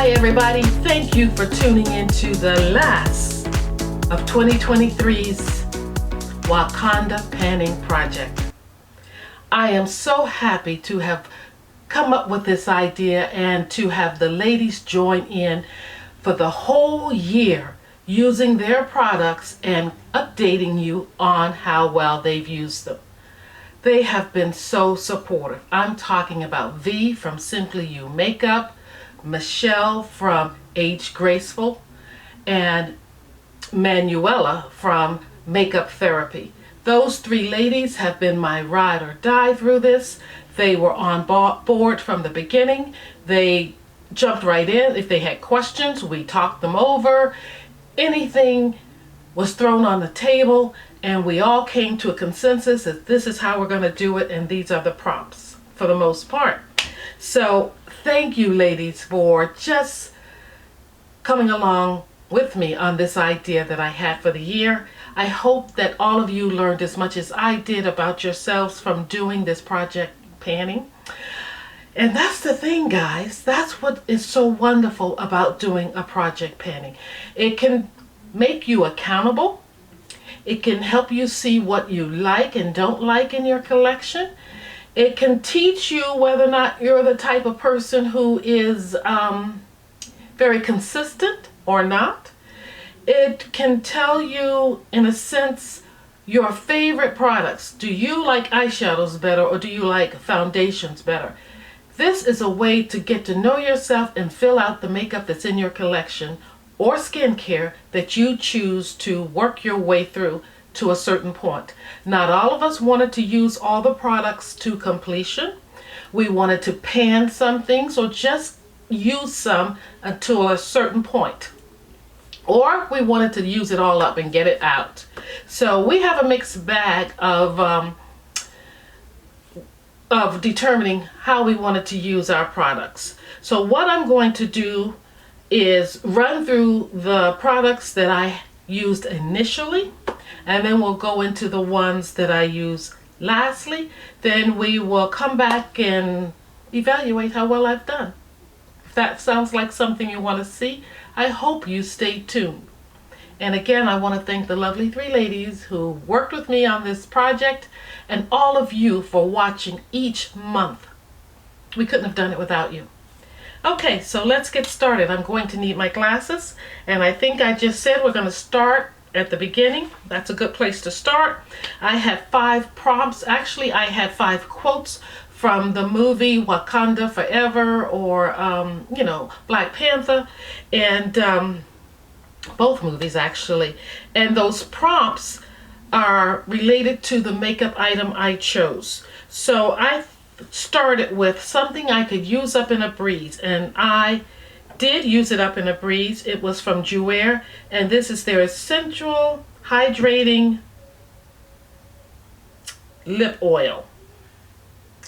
Hi everybody, thank you for tuning into the last of 2023's Wakanda Panning Project. I am so happy to have come up with this idea and to have the ladies join in for the whole year using their products and updating you on how well they've used them. They have been so supportive. I'm talking about V from Simply You Makeup, Michelle from Age Graceful, and Manuela from Makeup Therapy. Those three ladies have been my ride or die through this. They were on board from the beginning. They jumped right in. If they had questions, we talked them over. Anything was thrown on the table, and we all came to a consensus that this is how we're going to do it, and these are the prompts for the most part. So thank you, ladies, for just coming along with me on this idea that I had for the year. I hope that all of you learned as much as I did about yourselves from doing this project panning. And that's the thing, guys. That's what is so wonderful about doing a project panning. It can make you accountable. It can help you see what you like and don't like in your collection. It can teach you whether or not you're the type of person who is very consistent or not. It can tell you, in a sense, your favorite products. Do you like eyeshadows better, or do you like foundations better? This is a way to get to know yourself and fill out the makeup that's in your collection or skincare that you choose to work your way through to a certain point. Not all of us wanted to use all the products to completion. We wanted to pan some things or just use some until a certain point. Or we wanted to use it all up and get it out. So we have a mixed bag of determining how we wanted to use our products. So what I'm going to do is run through the products that I used initially, and then we'll go into the ones that I use lastly. Then we will come back and evaluate how well I've done. If that sounds like something you want to see, I hope you stay tuned. And again, I want to thank the lovely three ladies who worked with me on this project, and all of you for watching each month. We couldn't have done it without you. Okay, so let's get started. I'm going to need my glasses, and I think I just said we're going to start at the beginning. That's a good place to start. I have 5 prompts. Actually, I had 5 quotes from the movie Wakanda Forever, or Black Panther, and both movies actually. And those prompts are related to the makeup item I chose. So I started with something I could use up in a breeze, and I did use it up in a breeze. It was from Jouer, and this is their Essential Hydrating Lip Oil.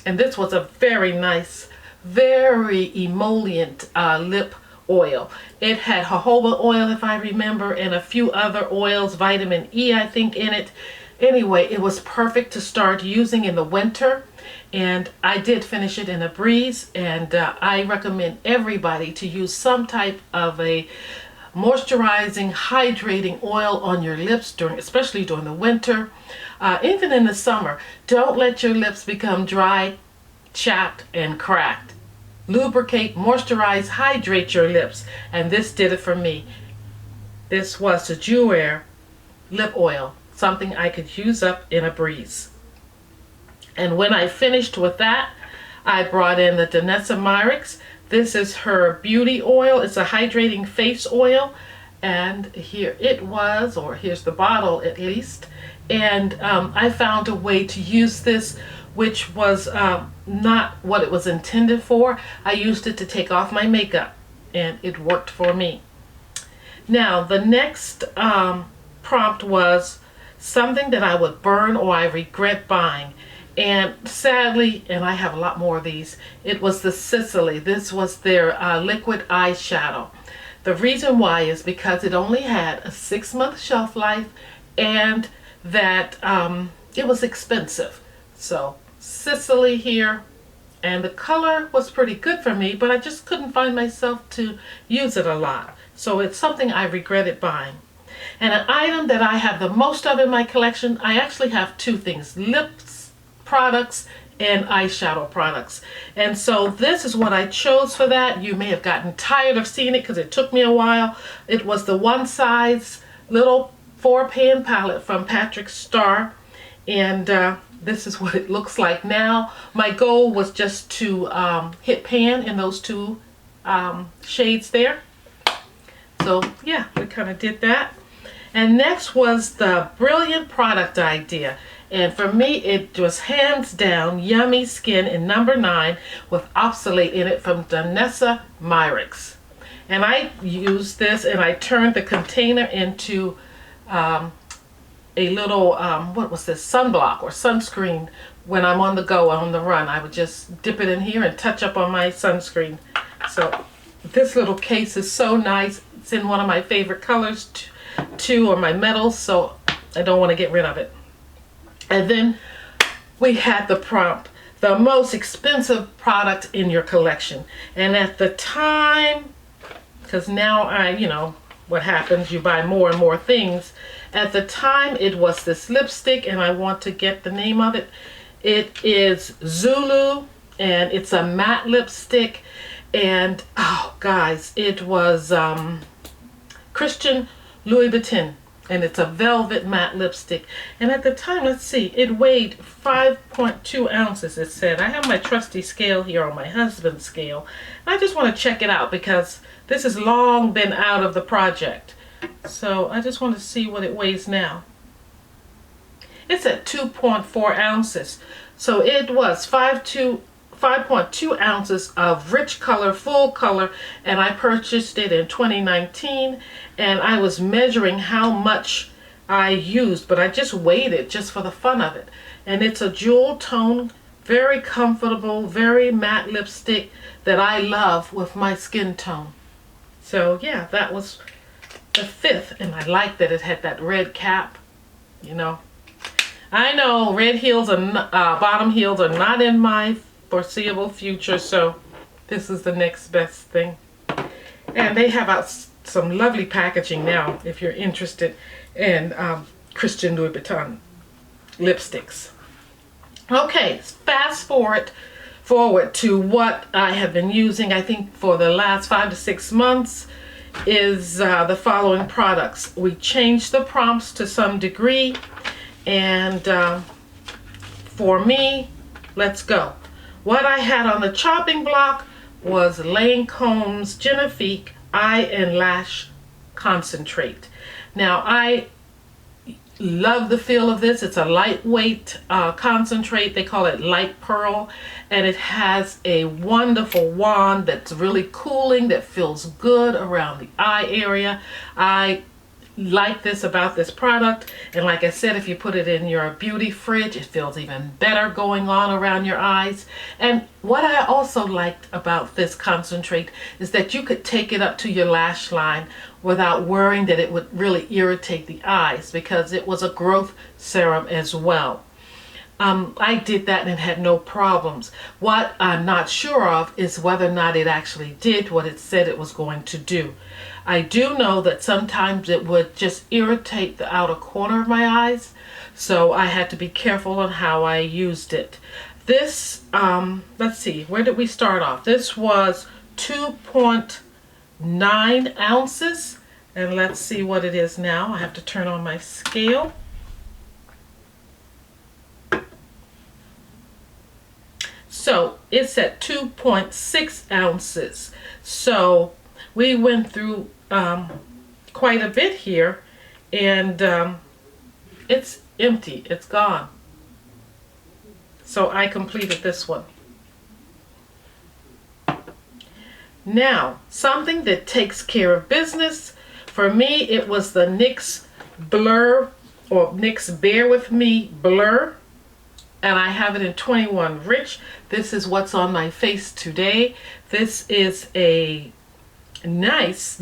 And this was a very nice, very emollient lip oil. It had jojoba oil, if I remember, and a few other oils, vitamin E I think in it. Anyway, it was perfect to start using in the winter, and I did finish it in a breeze, and I recommend everybody to use some type of a moisturizing, hydrating oil on your lips, especially during the winter, even in the summer. Don't let your lips become dry, chapped, and cracked. Lubricate, moisturize, hydrate your lips, and this did it for me. This was the Jouer lip oil, something I could use up in a breeze. And when I finished with that, I brought in the Danessa Myricks. This is her beauty oil. It's a hydrating face oil, and here it was, or here's the bottle at least. And I found a way to use this which was not what it was intended for. I used it to take off my makeup, and it worked for me. Now the next prompt was something that I would burn or I regret buying. And sadly, and I have a lot more of these, it was the Sicily. This was their liquid eyeshadow. The reason why is because it only had a 6-month shelf life, and that it was expensive. So Sicily here, and the color was pretty good for me, but I just couldn't find myself to use it a lot. So it's something I regretted buying. And an item that I have the most of in my collection, I actually have two things: lips products and eyeshadow products. And so this is what I chose for that. You may have gotten tired of seeing it because it took me a while. It was the One Size little 4-pan palette from Patrick Starrr, and this is what it looks like now. My goal was just to hit pan in those two shades there. So yeah, we kind of did that. And next was the brilliant product idea. And for me, it was hands down Yummy Skin in number 9 with Oxalate in it from Danessa Myricks. And I used this and I turned the container into a little, what was this, sunblock or sunscreen. When I'm on the go, on the run, I would just dip it in here and touch up on my sunscreen. So this little case is so nice. It's in one of my favorite colors too, or my metals, so I don't want to get rid of it. And then we had the prompt, the most expensive product in your collection. And at the time, because now you know what happens, you buy more and more things. At the time, it was this lipstick, and I want to get the name of it. It is Zulu, and it's a matte lipstick. And oh guys, it was Christian Louboutin, and it's a velvet matte lipstick. And at the time, let's see, it weighed 5.2 ounces, it said. I have my trusty scale here on my husband's scale. I just want to check it out because this has long been out of the project. So I just want to see what it weighs now. It's at 2.4 ounces. So it was 5.2 ounces of rich color, full color, and I purchased it in 2019, and I was measuring how much I used, but I just weighed it just for the fun of it. And it's a jewel tone, very comfortable, very matte lipstick that I love with my skin tone. So yeah, that was the 5th, and I like that it had that red cap, you know. I know red heels and bottom heels are not in my foreseeable future, so this is the next best thing. And they have out some lovely packaging now if you're interested in Christian Louboutin lipsticks. Okay, fast forward to what I have been using, I think for the last 5 to 6 months, is the following products. We changed the prompts to some degree, and for me, let's go. What I had on the chopping block was Lancome's Genifique Eye and Lash Concentrate. Now, I love the feel of this. It's a lightweight concentrate. They call it light pearl, and it has a wonderful wand that's really cooling, that feels good around the eye area. I like this about this product, and like I said, if you put it in your beauty fridge, it feels even better going on around your eyes. And what I also liked about this concentrate is that you could take it up to your lash line without worrying that it would really irritate the eyes, because it was a growth serum as well. I did that and had no problems. What I'm not sure of is whether or not it actually did what it said it was going to do. I do know that sometimes it would just irritate the outer corner of my eyes, so I had to be careful on how I used it. This, let's see, where did we start off? This was 2.9 ounces, and let's see what it is now. I have to turn on my scale. So it's at 2.6 ounces. So we went through quite a bit here, and it's empty, it's gone. So I completed this one. Now, something that takes care of business. For me, it was the NYX Blur, or NYX Bear With Me Blur. And I have it in 21 Rich. This is what's on my face today. This is a nice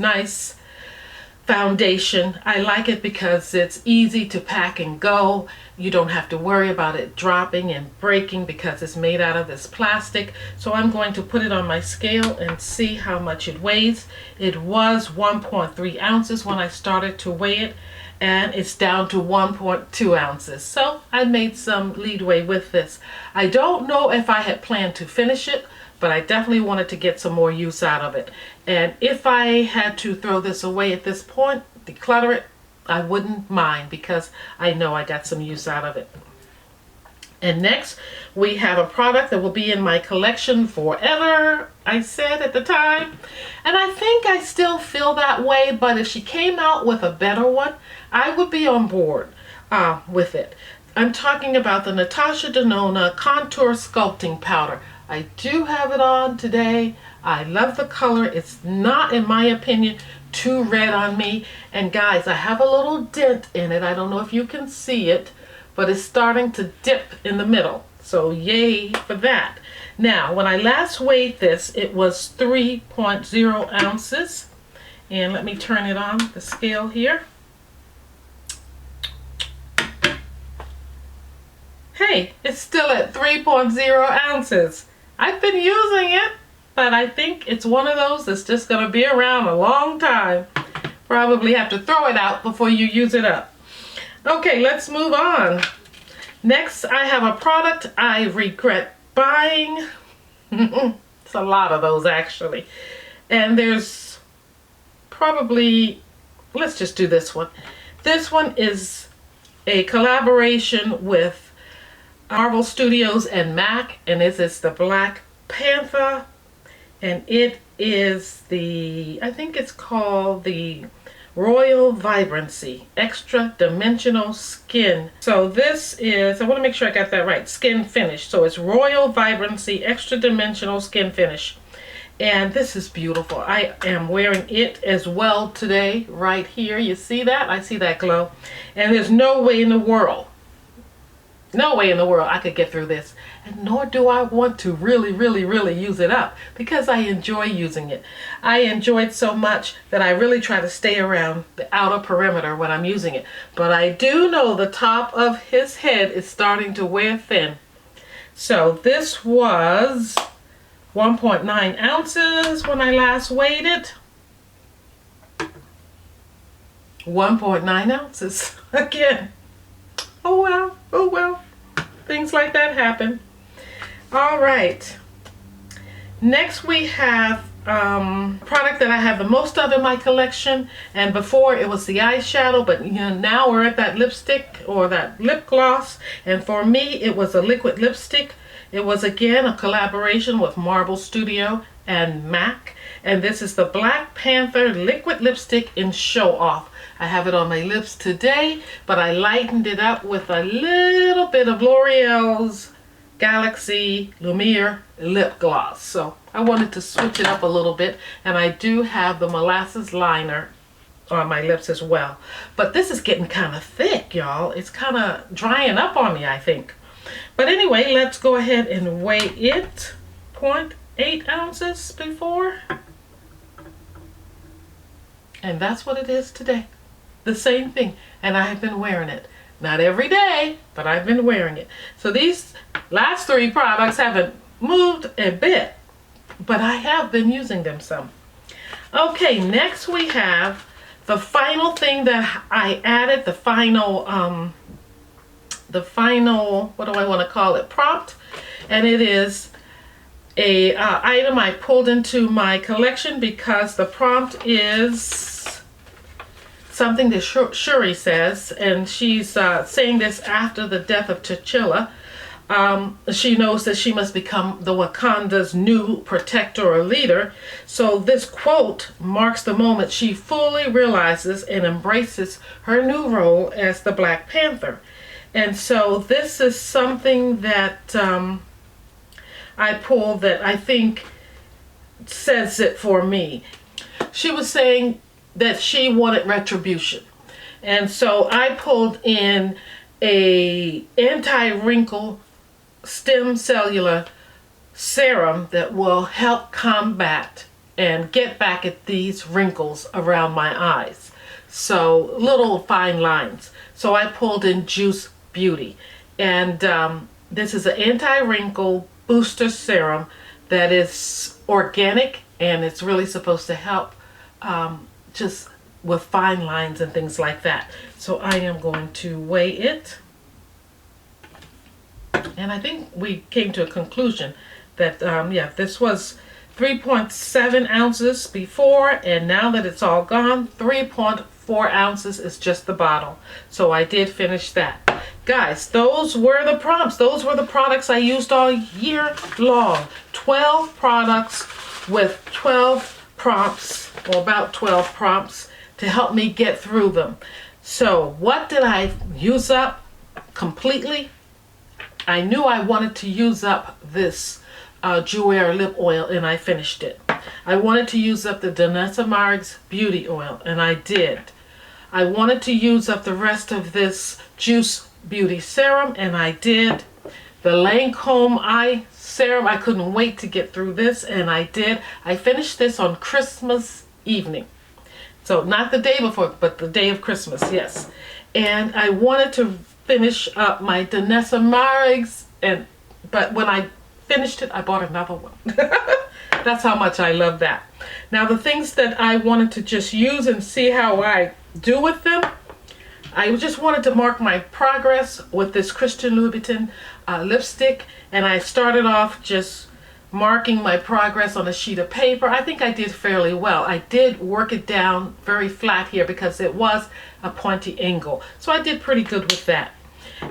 foundation. I like it because it's easy to pack and go. You don't have to worry about it dropping and breaking because it's made out of this plastic. So I'm going to put it on my scale and see how much it weighs. It was 1.3 ounces when I started to weigh it, and it's down to 1.2 ounces. So I made some leadway with this. I don't know if I had planned to finish it, but I definitely wanted to get some more use out of it. And if I had to throw this away at this point, declutter it, I wouldn't mind because I know I got some use out of it. And next, we have a product that will be in my collection forever, I said at the time. And I think I still feel that way, but if she came out with a better one, I would be on board with it. I'm talking about the Natasha Denona Contour Sculpting Powder. I do have it on today. I love the color. It's not, in my opinion, too red on me. And guys, I have a little dent in it. I don't know if you can see it, but it's starting to dip in the middle. So yay for that. Now, when I last weighed this, it was 3.0 ounces. And let me turn it on the scale here. Hey, it's still at 3.0 ounces. I've been using it, but I think it's one of those that's just going to be around a long time. Probably have to throw it out before you use it up. Okay, let's move on. Next, I have a product I regret buying. It's a lot of those actually. And there's probably, let's just do this one. This one is a collaboration with Marvel Studios and MAC, and this is the Black Panther, and it is the, I think it's called the Royal Vibrancy Extra Dimensional Skin. So this is, I want to make sure I got that right, skin finish. So it's Royal Vibrancy Extra Dimensional Skin Finish. And this is beautiful. I am wearing it as well today, right here. You see that? I see that glow. And there's no way in the world I could get through this, and nor do I want to really use it up because I enjoy using it. I enjoy it so much that I really try to stay around the outer perimeter when I'm using it. But I do know the top of his head is starting to wear thin. So this was 1.9 ounces when I last weighed it. 1.9 ounces again. Oh well, oh well. Things like that happen. All right. Next we have product that I have the most of in my collection, and before it was the eyeshadow, but you know, now we're at that lipstick or that lip gloss, and for me it was a liquid lipstick. It was again a collaboration with Marvel Studio and MAC, and this is the Black Panther liquid lipstick in Show Off. I have it on my lips today, but I lightened it up with a little bit of L'Oreal's Galaxy Lumiere lip gloss. So I wanted to switch it up a little bit, and I do have the molasses liner on my lips as well. But this is getting kind of thick, y'all. It's kind of drying up on me, I think. But anyway, let's go ahead and weigh it. 0.8 ounces before. And that's what it is today. The same thing, and I have been wearing it. Not every day, but I've been wearing it. So these last three products haven't moved a bit, but I have been using them some. Okay, next we have the final thing that I added, the final, what do I want to call it, prompt, and it is a item I pulled into my collection because the prompt is something that Shuri says, and she's saying this after the death of T'Challa. She knows that she must become the Wakanda's new protector or leader. So this quote marks the moment she fully realizes and embraces her new role as the Black Panther. And so this is something that I pulled that I think says it for me. She was saying that she wanted retribution. And so I pulled in a anti-wrinkle stem cellular serum that will help combat and get back at these wrinkles around my eyes. So little fine lines. So I pulled in Juice Beauty. And this is an anti-wrinkle booster serum that is organic, and it's really supposed to help just with fine lines and things like that. So I am going to weigh it. And I think we came to a conclusion that, yeah, this was 3.7 ounces before, and now that it's all gone, 3.4 ounces is just the bottle. So I did finish that. Guys, those were the prompts. Those were the products I used all year long. 12 products with 12 prompts, or about 12 prompts, to help me get through them. So what did I use up completely? I knew I wanted to use up this Jouer lip oil, and I finished it. I wanted to use up the Danessa Myricks beauty oil, and I did. I wanted to use up the rest of this Juice Beauty serum, and I did. The Lancome eye serum, I couldn't wait to get through this, and I did. I finished this on Christmas evening. So not the day before, but the day of Christmas, yes. And I wanted to finish up my Danessa Myricks, but when I finished it, I bought another one. That's how much I love that. Now the things that I wanted to just use and see how I do with them, I just wanted to mark my progress with this Christian Louboutin lipstick, and I started off just marking my progress on a sheet of paper. I think I did fairly well. I did work it down very flat here because it was a pointy angle, so I did pretty good with that.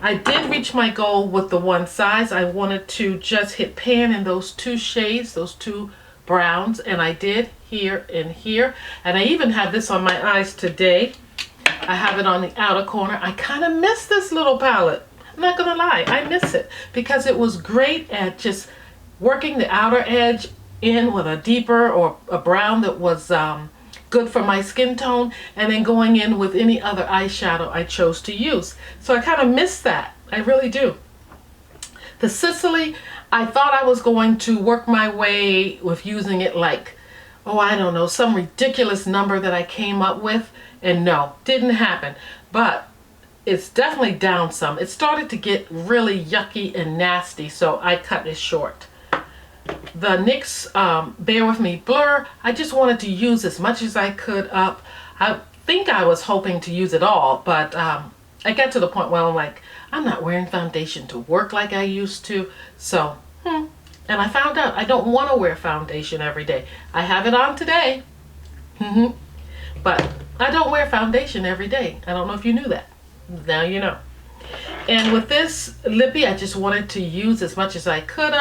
I did reach my goal with the one size. I wanted to just hit pan in those two shades, those two browns, and I did here and here. And I even have this on my eyes today. I have it on the outer corner. I kind of miss this little palette. I'm not gonna lie, I miss it because it was great at just working the outer edge in with a deeper or a brown that was good for my skin tone, and then going in with any other eyeshadow I chose to use. So I kind of miss that. I really do. The Sicily, I thought I was going to work my way with using it like, oh, I don't know, some ridiculous number that I came up with, and no, didn't happen. But it's definitely down some. It started to get really yucky and nasty, so I cut it short. The NYX Bear With Me Blur, I just wanted to use as much as I could up. I think I was hoping to use it all, but I got to the point where I'm like, I'm not wearing foundation to work like I used to. So, and I found out I don't want to wear foundation every day. I have it on today, but I don't wear foundation every day. I don't know if you knew that. Now you know. And with this lippy, I just wanted to use as much as I could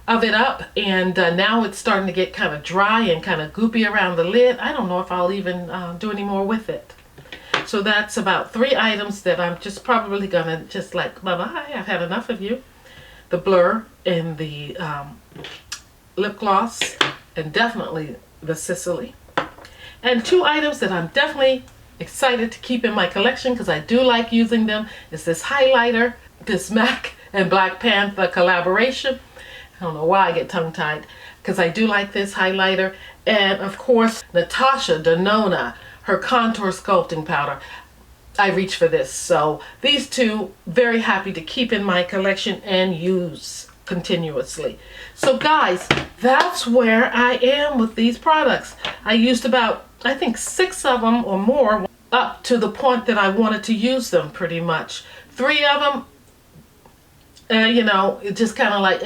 of it up, and now it's starting to get kind of dry and kind of goopy around the lid. I don't know if I'll even do any more with it. So that's about 3 items that I'm just probably gonna just like, bye-bye, I've had enough of you. The Blur and the lip gloss, and definitely the Sicily. And 2 items that I'm definitely excited to keep in my collection because I do like using them is this highlighter, this MAC and Black Panther collaboration. I don't know why I get tongue-tied, because I do like this highlighter. And of course, Natasha Denona, her contour sculpting powder. I reach for this. So these 2, very happy to keep in my collection and use continuously. So guys, that's where I am with these products. I used about, I think 6 of them or more up to the point that I wanted to use them pretty much. 3 of them, you know, it just kind of like,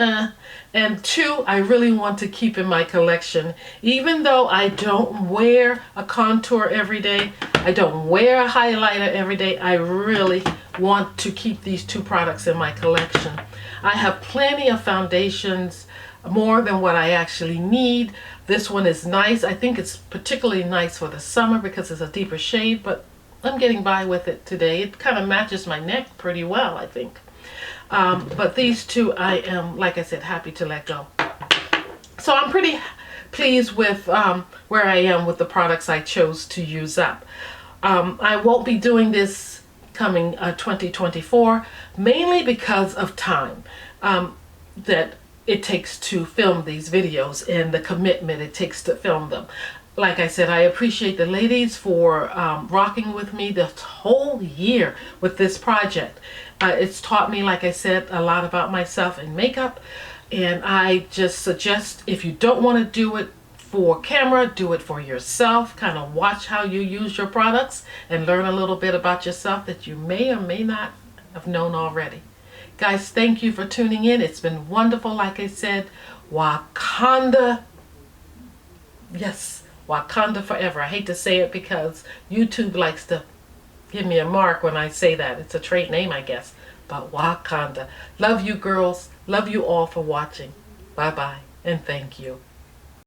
and 2 I really want to keep in my collection. Even though I don't wear a contour every day, I don't wear a highlighter every day, I really want to keep these 2 products in my collection. I have plenty of foundations, more than what I actually need. This one is nice. I think it's particularly nice for the summer because it's a deeper shade, but I'm getting by with it today. It kind of matches my neck pretty well, I think. But these 2 I am, like I said, happy to let go. So I'm pretty pleased with where I am with the products I chose to use up. I won't be doing this coming 2024, mainly because of time that it takes to film these videos and the commitment it takes to film them. like I said, I appreciate the ladies for rocking with me the whole year with this project. It's taught me, like I said, a lot about myself and makeup. And I just suggest, if you don't want to do it for camera, do it for yourself. Kind of watch how you use your products and learn a little bit about yourself that you may or may not have known already. Guys, thank you for tuning in. It's been wonderful. Like I said, Wakanda. Yes, Wakanda forever. I hate to say it because YouTube likes to give me a mark when I say that. It's a trade name, I guess. But Wakanda. Love you, girls. Love you all for watching. Bye-bye, and thank you.